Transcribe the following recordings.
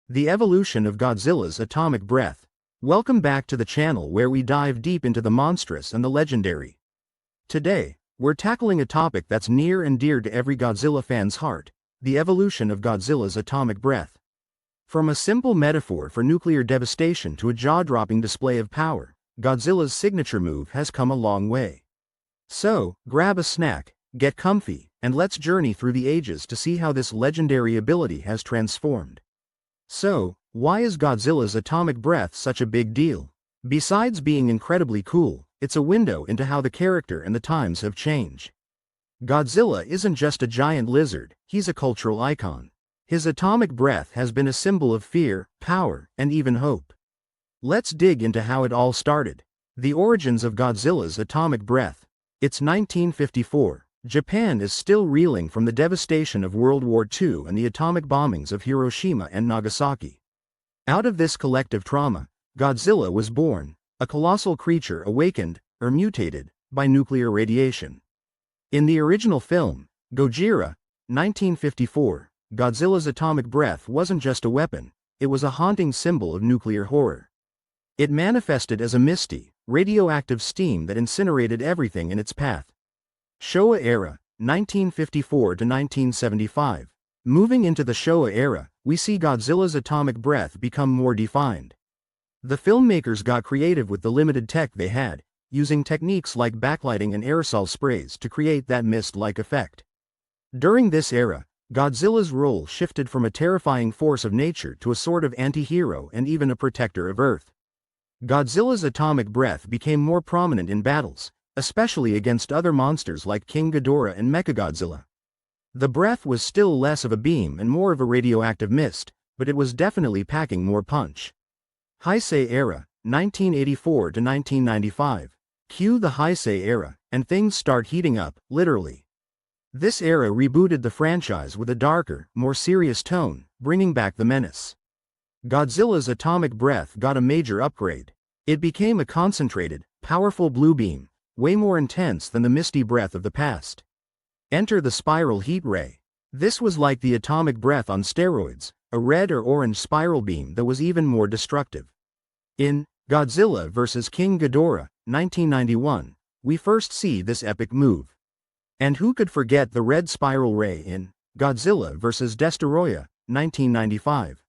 The evolution of Godzilla's atomic breath. Welcome back to the channel where we dive deep into the monstrous and the legendary. Today, we're tackling a topic that's near and dear to every Godzilla fan's heart: the evolution of Godzilla's atomic breath. From a simple metaphor for nuclear devastation to a jaw-dropping display of power, Godzilla's signature move has come a long way. So, grab a snack, get comfy, and let's journey through the ages to see how this legendary ability has transformed. So, why is Godzilla's atomic breath such a big deal? Besides being incredibly cool, it's a window into how the character and the times have changed. Godzilla isn't just a giant lizard, he's a cultural icon. His atomic breath has been a symbol of fear, power, and even hope. Let's dig into how it all started. The origins of Godzilla's atomic breath. It's 1954. Japan is still reeling from the devastation of World War II and the atomic bombings of Hiroshima and Nagasaki. Out of this collective trauma, Godzilla was born, a colossal creature awakened, or mutated, by nuclear radiation. In the original film, Gojira, 1954, Godzilla's atomic breath wasn't just a weapon, it was a haunting symbol of nuclear horror. It manifested as a misty, radioactive steam that incinerated everything in its path. Showa era, 1954 to 1975. Moving into the Showa era, we see Godzilla's atomic breath become more defined. The filmmakers got creative with the limited tech they had, using techniques like backlighting and aerosol sprays to create that mist-like effect. During this era, Godzilla's role shifted from a terrifying force of nature to a sort of anti-hero and even a protector of Earth. Godzilla's atomic breath became more prominent in battles, especially against other monsters like King Ghidorah and Mechagodzilla. The breath was still less of a beam and more of a radioactive mist, but it was definitely packing more punch. Heisei era, 1984 to 1995. Cue the Heisei era, and things start heating up, literally. This era rebooted the franchise with a darker, more serious tone, bringing back the menace. Godzilla's atomic breath got a major upgrade. It became a concentrated, powerful blue beam, way more intense than the misty breath of the past. Enter the spiral heat ray. This was like the atomic breath on steroids, a red or orange spiral beam that was even more destructive. In Godzilla vs. King Ghidorah, 1991, we first see this epic move. And who could forget the red spiral ray in Godzilla vs. Destoroyah, 1995?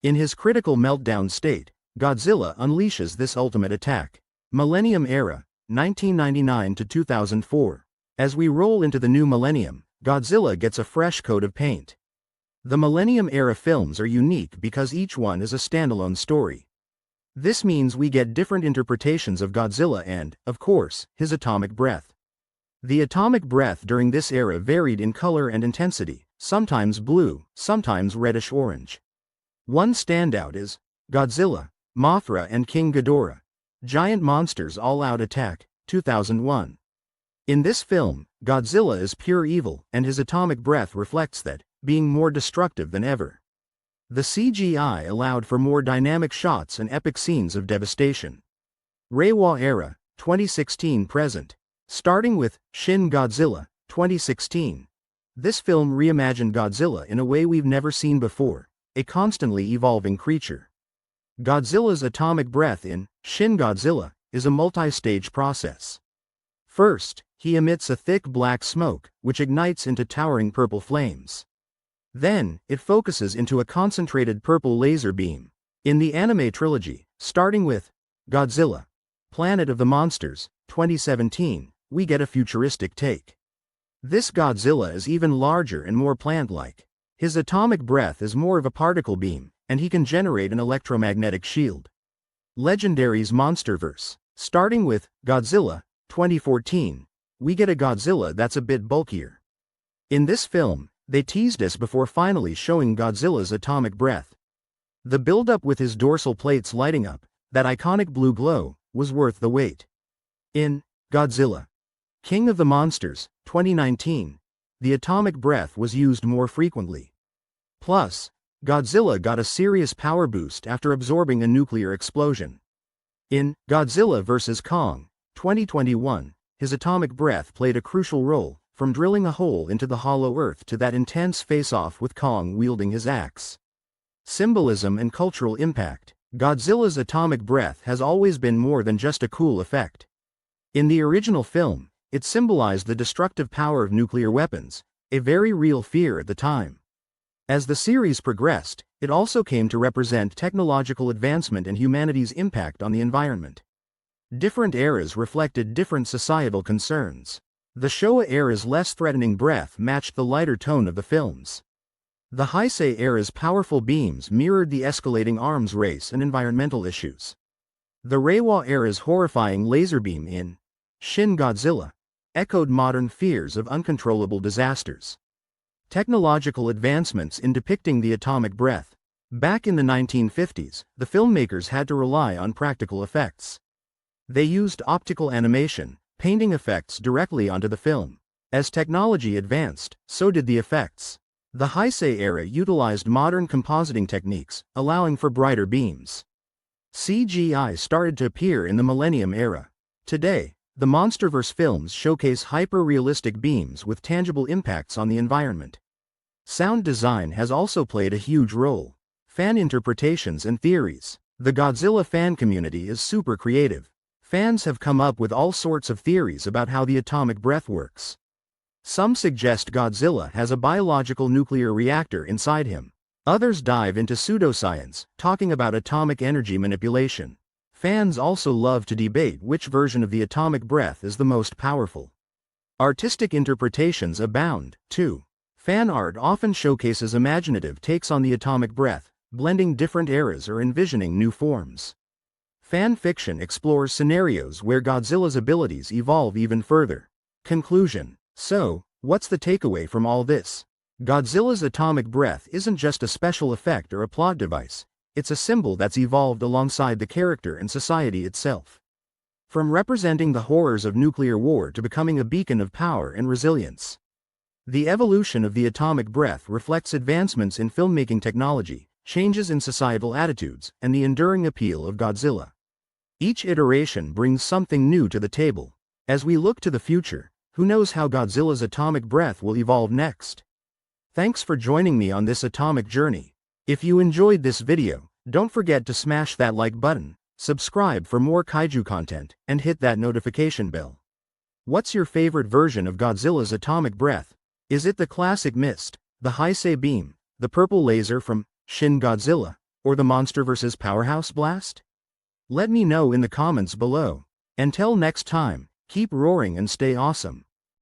In his critical meltdown state, Godzilla unleashes this ultimate attack. Millennium era, 1999 to 2004. As we roll into the new millennium, Godzilla gets a fresh coat of paint. The Millennium-era films are unique because each one is a standalone story. This means we get different interpretations of Godzilla and, of course, his atomic breath. The atomic breath during this era varied in color and intensity, sometimes blue, sometimes reddish-orange. One standout is Godzilla, Mothra and King Ghidorah. Giant Monsters All-Out Attack, 2001. In this film, Godzilla is pure evil, and his atomic breath reflects that, being more destructive than ever. The CGI allowed for more dynamic shots and epic scenes of devastation. Reiwa era, 2016-present. Starting with Shin Godzilla, 2016. This film reimagined Godzilla in a way we've never seen before, a constantly evolving creature. Godzilla's atomic breath in Shin Godzilla is a multi-stage process. First, he emits a thick black smoke, which ignites into towering purple flames. Then, it focuses into a concentrated purple laser beam. In the anime trilogy, starting with Godzilla, Planet of the Monsters, 2017, we get a futuristic take. This Godzilla is even larger and more plant-like. His atomic breath is more of a particle beam, and he can generate an electromagnetic shield. Legendary's Monsterverse. Starting with Godzilla, 2014, we get a Godzilla that's a bit bulkier. In this film, they teased us before finally showing Godzilla's atomic breath. The build-up with his dorsal plates lighting up, that iconic blue glow, was worth the wait. In Godzilla, King of the Monsters, 2019, the atomic breath was used more frequently. Plus, Godzilla got a serious power boost after absorbing a nuclear explosion. In Godzilla vs. Kong, 2021, his atomic breath played a crucial role, from drilling a hole into the hollow earth to that intense face-off with Kong wielding his axe. Symbolism and cultural impact. Godzilla's atomic breath has always been more than just a cool effect. In the original film, it symbolized the destructive power of nuclear weapons, a very real fear at the time. As the series progressed, it also came to represent technological advancement and humanity's impact on the environment. Different eras reflected different societal concerns. The Showa era's less threatening breath matched the lighter tone of the films. The Heisei era's powerful beams mirrored the escalating arms race and environmental issues. The Reiwa era's horrifying laser beam in Shin Godzilla echoed modern fears of uncontrollable disasters. Technological advancements in depicting the atomic breath. Back in the 1950s, the filmmakers had to rely on practical effects. They used optical animation, painting effects directly onto the film. As technology advanced, so did the effects. The Heisei era utilized modern compositing techniques, allowing for brighter beams. CGI started to appear in the Millennium era. Today, the MonsterVerse films showcase hyper-realistic beams with tangible impacts on the environment. Sound design has also played a huge role. Fan interpretations and theories. The Godzilla fan community is super creative. Fans have come up with all sorts of theories about how the atomic breath works. Some suggest Godzilla has a biological nuclear reactor inside him. Others dive into pseudoscience, talking about atomic energy manipulation. Fans also love to debate which version of the atomic breath is the most powerful. Artistic interpretations abound, too. Fan art often showcases imaginative takes on the atomic breath, blending different eras or envisioning new forms. Fan fiction explores scenarios where Godzilla's abilities evolve even further. Conclusion. So, what's the takeaway from all this? Godzilla's atomic breath isn't just a special effect or a plot device, it's a symbol that's evolved alongside the character and society itself. From representing the horrors of nuclear war to becoming a beacon of power and resilience. The evolution of the atomic breath reflects advancements in filmmaking technology, changes in societal attitudes, and the enduring appeal of Godzilla. Each iteration brings something new to the table. As we look to the future, who knows how Godzilla's atomic breath will evolve next? Thanks for joining me on this atomic journey. If you enjoyed this video, don't forget to smash that like button, subscribe for more kaiju content, and hit that notification bell. What's your favorite version of Godzilla's atomic breath? Is it the classic mist, the Heisei beam, the purple laser from Shin Godzilla, or the MonsterVerse's powerhouse blast? Let me know in the comments below. Until next time, keep roaring and stay awesome.